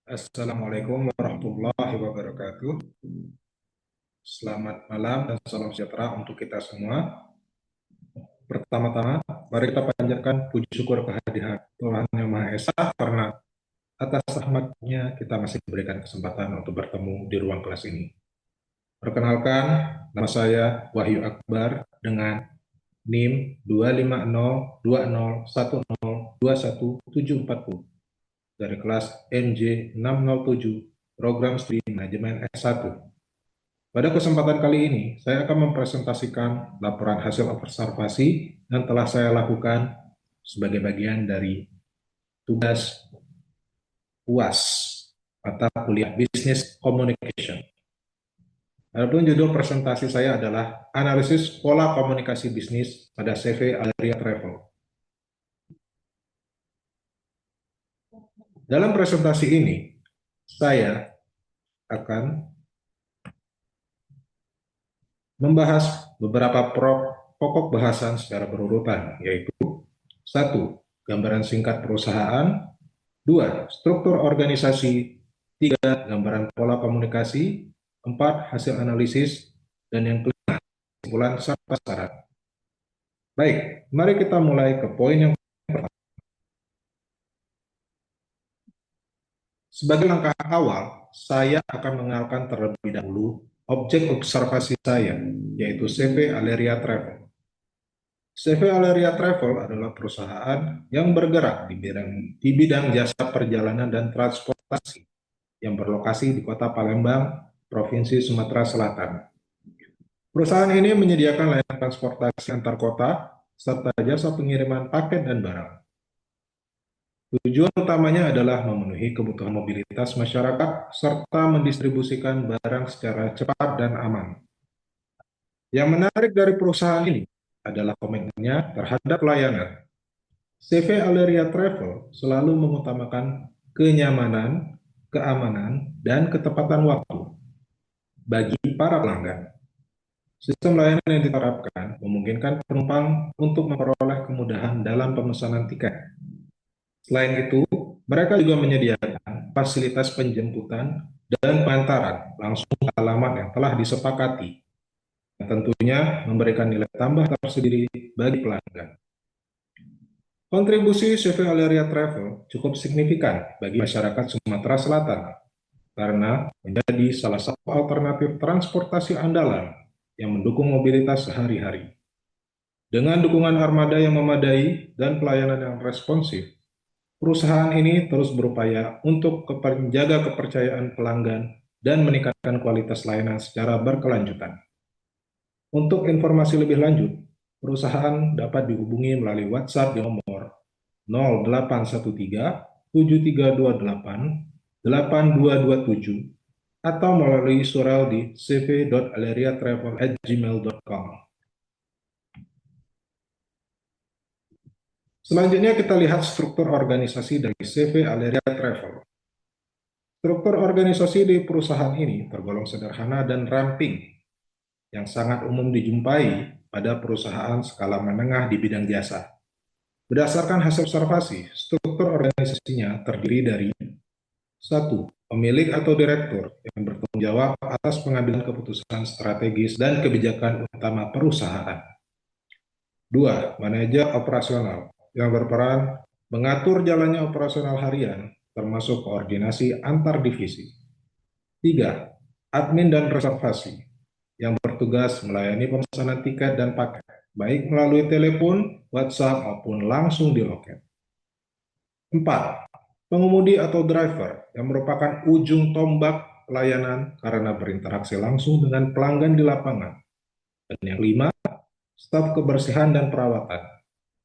Assalamualaikum warahmatullahi wabarakatuh. Selamat malam dan salam sejahtera untuk kita semua. Pertama-tama, mari kita panjatkan puji syukur kehadiran Tuhan Yang Maha Esa karena atas rahmat-Nya kita masih diberikan kesempatan untuk bertemu di ruang kelas ini. Perkenalkan, nama saya Wahyu Akbar dengan NIM 25020102174 dari kelas MJ 607 Program Studi Manajemen S1. Pada kesempatan kali ini, saya akan mempresentasikan laporan hasil observasi yang telah saya lakukan sebagai bagian dari tugas UAS mata kuliah Business Communication. Adapun judul presentasi saya adalah Analisis Pola Komunikasi Bisnis pada CV Aleria Travel. Dalam presentasi ini, saya akan membahas beberapa pokok bahasan secara berurutan, yaitu 1. Gambaran singkat perusahaan, 2. Struktur organisasi, 3. Gambaran pola komunikasi, 4. Hasil analisis, dan yang kelima, kesimpulan serta saran. Baik, mari kita mulai ke poin yang pertama. Sebagai langkah awal, saya akan mengenalkan terlebih dahulu objek observasi saya, yaitu CV Aleria Travel. CV Aleria Travel adalah perusahaan yang bergerak di bidang jasa perjalanan dan transportasi yang berlokasi di Kota Palembang, Provinsi Sumatera Selatan. Perusahaan ini menyediakan layanan transportasi antar kota serta jasa pengiriman paket dan barang. Tujuan utamanya adalah memenuhi kebutuhan mobilitas masyarakat serta mendistribusikan barang secara cepat dan aman. Yang menarik dari perusahaan ini adalah komitmennya terhadap layanan. CV Aleria Travel selalu mengutamakan kenyamanan, keamanan, dan ketepatan waktu bagi para pelanggan. Sistem layanan yang diterapkan memungkinkan penumpang untuk memperoleh kemudahan dalam pemesanan tiket. Selain itu, mereka juga menyediakan fasilitas penjemputan dan pengantaran langsung ke alamat yang telah disepakati, yang tentunya memberikan nilai tambah tersendiri bagi pelanggan. Kontribusi CV Aleria Travel cukup signifikan bagi masyarakat Sumatera Selatan karena menjadi salah satu alternatif transportasi andalan yang mendukung mobilitas sehari-hari. Dengan dukungan armada yang memadai dan pelayanan yang responsif, perusahaan ini terus berupaya untuk menjaga kepercayaan pelanggan dan meningkatkan kualitas layanan secara berkelanjutan. Untuk informasi lebih lanjut, perusahaan dapat dihubungi melalui WhatsApp di nomor 0813 7328 8227 atau melalui surel di cv.aleriatravel@gmail.com. Selanjutnya kita lihat struktur organisasi dari CV Aleria Travel. Struktur organisasi di perusahaan ini tergolong sederhana dan ramping, yang sangat umum dijumpai pada perusahaan skala menengah di bidang jasa. Berdasarkan hasil observasi, struktur organisasinya terdiri dari 1. Pemilik atau direktur yang bertanggung jawab atas pengambilan keputusan strategis dan kebijakan utama perusahaan. 2. Manajer operasional yang berperan mengatur jalannya operasional harian, termasuk koordinasi antar divisi. 3. Admin dan reservasi yang bertugas melayani pemesanan tiket dan paket, baik melalui telepon, WhatsApp, maupun langsung di loket. 4. Pengemudi atau driver yang merupakan ujung tombak pelayanan karena berinteraksi langsung dengan pelanggan di lapangan. Dan yang 5, staf kebersihan dan perawatan,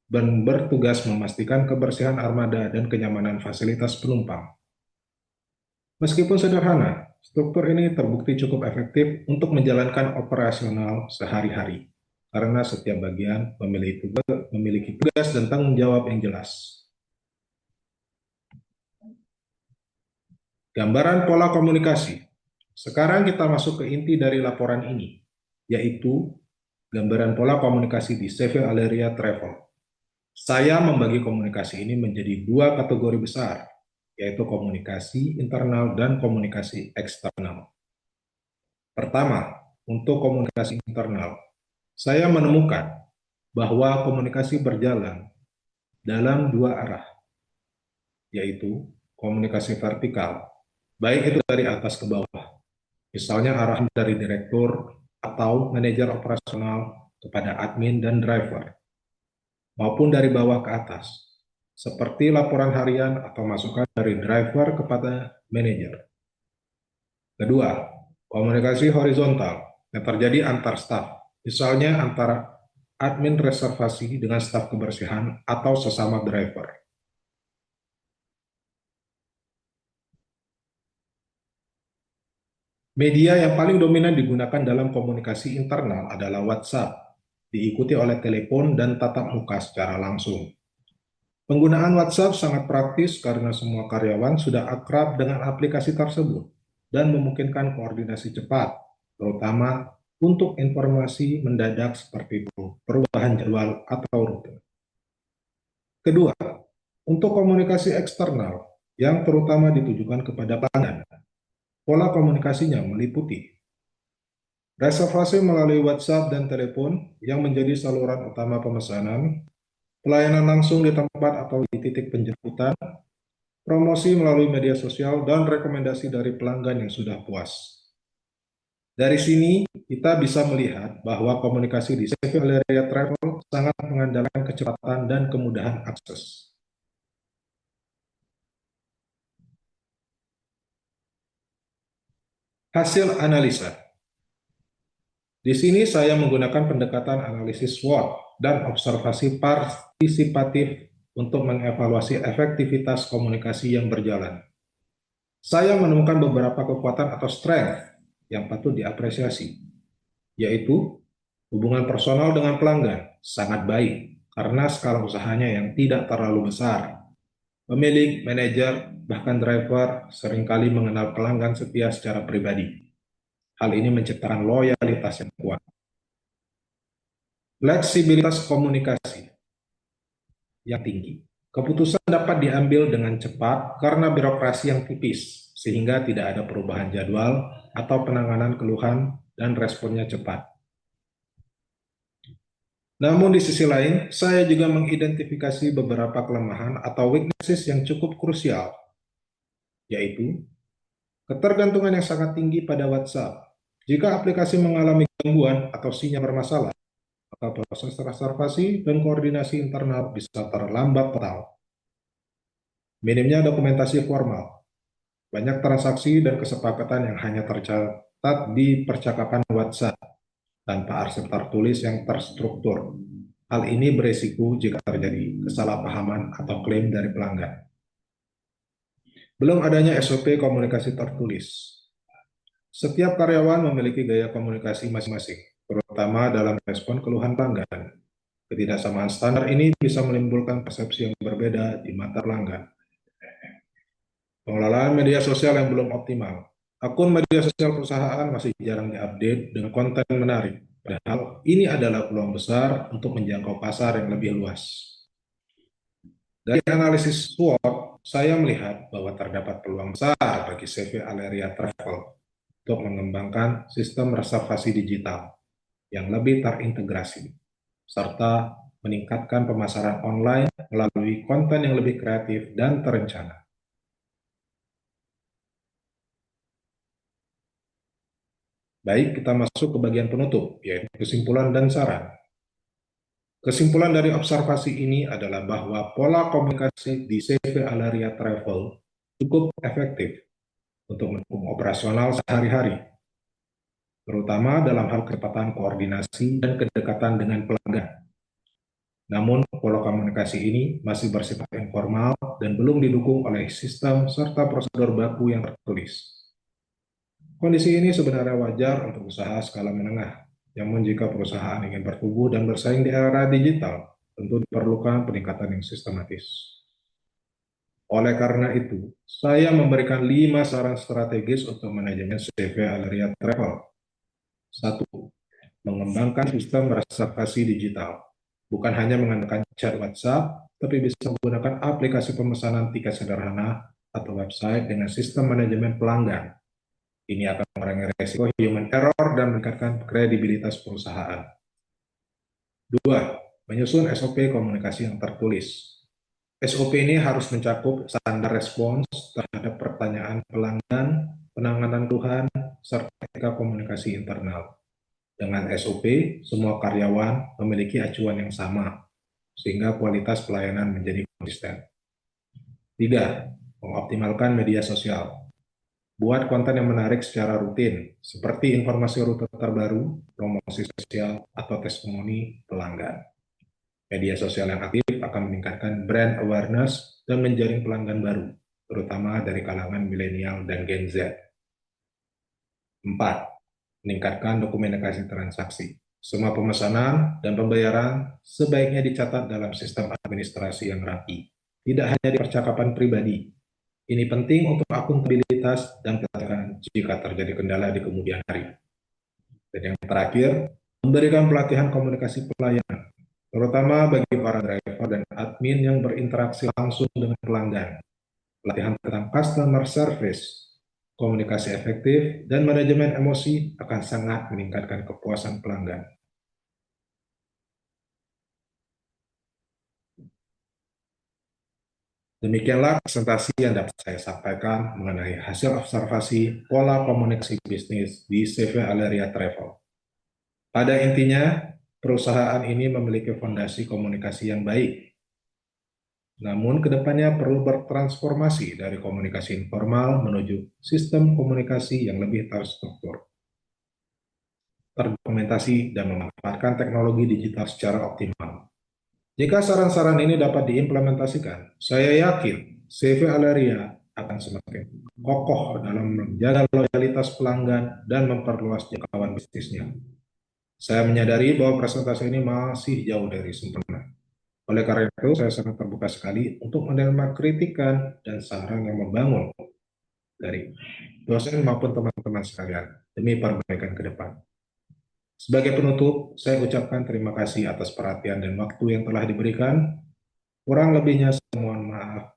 dan bertugas memastikan kebersihan armada dan kenyamanan fasilitas penumpang. Meskipun sederhana, struktur ini terbukti cukup efektif untuk menjalankan operasional sehari-hari, karena setiap bagian memiliki tugas dan tanggung jawab yang jelas. Gambaran pola komunikasi. Sekarang kita masuk ke inti dari laporan ini, yaitu gambaran pola komunikasi di CV Aleria Travel. Saya membagi komunikasi ini menjadi dua kategori besar, yaitu komunikasi internal dan komunikasi eksternal. Pertama, untuk komunikasi internal, saya menemukan bahwa komunikasi berjalan dalam dua arah, yaitu komunikasi vertikal, baik itu dari atas ke bawah, misalnya arahan dari direktur atau manajer operasional kepada admin dan driver, maupun dari bawah ke atas, seperti laporan harian atau masukan dari driver kepada manajer. Kedua, komunikasi horizontal yang terjadi antar staf, misalnya antara admin reservasi dengan staf kebersihan atau sesama driver. Media yang paling dominan digunakan dalam komunikasi internal adalah WhatsApp, diikuti oleh telepon dan tatap muka secara langsung. Penggunaan WhatsApp sangat praktis karena semua karyawan sudah akrab dengan aplikasi tersebut dan memungkinkan koordinasi cepat, terutama untuk informasi mendadak seperti perubahan jadwal atau rute. Kedua, untuk komunikasi eksternal yang terutama ditujukan kepada pelanggan, pola komunikasinya meliputi reservasi melalui WhatsApp dan telepon yang menjadi saluran utama pemesanan, pelayanan langsung di tempat atau di titik penjemputan, promosi melalui media sosial, dan rekomendasi dari pelanggan yang sudah puas. Dari sini, kita bisa melihat bahwa komunikasi di CV Aleria Travel sangat mengandalkan kecepatan dan kemudahan akses. Hasil analisa. Di sini saya menggunakan pendekatan analisis SWOT dan observasi partisipatif untuk mengevaluasi efektivitas komunikasi yang berjalan. Saya menemukan beberapa kekuatan atau strength yang patut diapresiasi, yaitu hubungan personal dengan pelanggan sangat baik karena skala usahanya yang tidak terlalu besar. Pemilik, manajer, bahkan driver seringkali mengenal pelanggan setia secara pribadi. Hal ini menciptakan loyalitas yang kuat. Fleksibilitas komunikasi yang tinggi. Keputusan dapat diambil dengan cepat karena birokrasi yang tipis, sehingga tidak ada perubahan jadwal atau penanganan keluhan dan responnya cepat. Namun di sisi lain, saya juga mengidentifikasi beberapa kelemahan atau weaknesses yang cukup krusial, yaitu ketergantungan yang sangat tinggi pada WhatsApp. Jika aplikasi mengalami gangguan atau sinyal bermasalah, maka proses reservasi dan koordinasi internal bisa terlambat total. Minimnya dokumentasi formal, banyak transaksi dan kesepakatan yang hanya tercatat di percakapan WhatsApp tanpa arsip tertulis yang terstruktur. Hal ini beresiko jika terjadi kesalahpahaman atau klaim dari pelanggan. Belum adanya SOP komunikasi tertulis. Setiap karyawan memiliki gaya komunikasi masing-masing, terutama dalam respon keluhan pelanggan. Ketidaksamaan standar ini bisa menimbulkan persepsi yang berbeda di mata pelanggan. Pengelolaan media sosial yang belum optimal. Akun media sosial perusahaan masih jarang diupdate dengan konten menarik. Padahal ini adalah peluang besar untuk menjangkau pasar yang lebih luas. Dari analisis SWOT, saya melihat bahwa terdapat peluang besar bagi CV Aleria Travel untuk mengembangkan sistem reservasi digital yang lebih terintegrasi, serta meningkatkan pemasaran online melalui konten yang lebih kreatif dan terencana. Baik, kita masuk ke bagian penutup, yaitu kesimpulan dan saran. Kesimpulan dari observasi ini adalah bahwa pola komunikasi di CV Aleria Travel cukup efektif untuk mendukung operasional sehari-hari, terutama dalam hal kecepatan koordinasi dan kedekatan dengan pelanggan. Namun, pola komunikasi ini masih bersifat informal dan belum didukung oleh sistem serta prosedur baku yang tertulis. Kondisi ini sebenarnya wajar untuk usaha skala menengah, namun jika perusahaan ingin bertumbuh dan bersaing di era digital, tentu diperlukan peningkatan yang sistematis. Oleh karena itu, saya memberikan 5 saran strategis untuk manajemen CV Aleria Travel. 1. Mengembangkan sistem reservasi digital. bukan hanya mengandalkan chat WhatsApp, tapi bisa menggunakan aplikasi pemesanan tiket sederhana atau website dengan sistem manajemen pelanggan. Ini akan mengurangi resiko human error dan meningkatkan kredibilitas perusahaan. 2. Menyusun SOP komunikasi yang tertulis. SOP ini harus mencakup standar respons terhadap pertanyaan pelanggan, penanganan keluhan, serta etika komunikasi internal. Dengan SOP, semua karyawan memiliki acuan yang sama, sehingga kualitas pelayanan menjadi konsisten. 3. Mengoptimalkan media sosial. Buat konten yang menarik secara rutin, seperti informasi rute terbaru, promosi sosial, atau testimoni pelanggan. Media sosial yang aktif akan meningkatkan brand awareness dan menjaring pelanggan baru, terutama dari kalangan milenial dan Gen Z. 4. Meningkatkan dokumentasi transaksi. Semua pemesanan dan pembayaran sebaiknya dicatat dalam sistem administrasi yang rapi, tidak hanya di percakapan pribadi. Ini penting untuk akuntabilitas dan ketaatan jika terjadi kendala di kemudian hari. Dan yang terakhir, memberikan pelatihan komunikasi pelayanan, terutama bagi para driver dan admin yang berinteraksi langsung dengan pelanggan. Pelatihan tentang customer service, komunikasi efektif, dan manajemen emosi akan sangat meningkatkan kepuasan pelanggan. Demikianlah presentasi yang dapat saya sampaikan mengenai hasil observasi pola komunikasi bisnis di CV Aleria Travel. Pada intinya, perusahaan ini memiliki fondasi komunikasi yang baik. Namun, kedepannya perlu bertransformasi dari komunikasi informal menuju sistem komunikasi yang lebih terstruktur, terdokumentasi, dan memanfaatkan teknologi digital secara optimal. Jika saran-saran ini dapat diimplementasikan, saya yakin CV Aleria akan semakin kokoh dalam menjaga loyalitas pelanggan dan memperluas jangkauan bisnisnya. Saya menyadari bahwa presentasi ini masih jauh dari sempurna. Oleh karena itu, saya sangat terbuka sekali untuk menerima kritikan dan saran yang membangun dari dosen maupun teman-teman sekalian demi perbaikan ke depan. Sebagai penutup, saya ucapkan terima kasih atas perhatian dan waktu yang telah diberikan. Kurang lebihnya saya mohon maaf.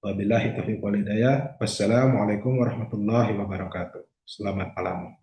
Wabillahi taufiq wal hidayah. Wassalamualaikum warahmatullahi wabarakatuh. Selamat malam.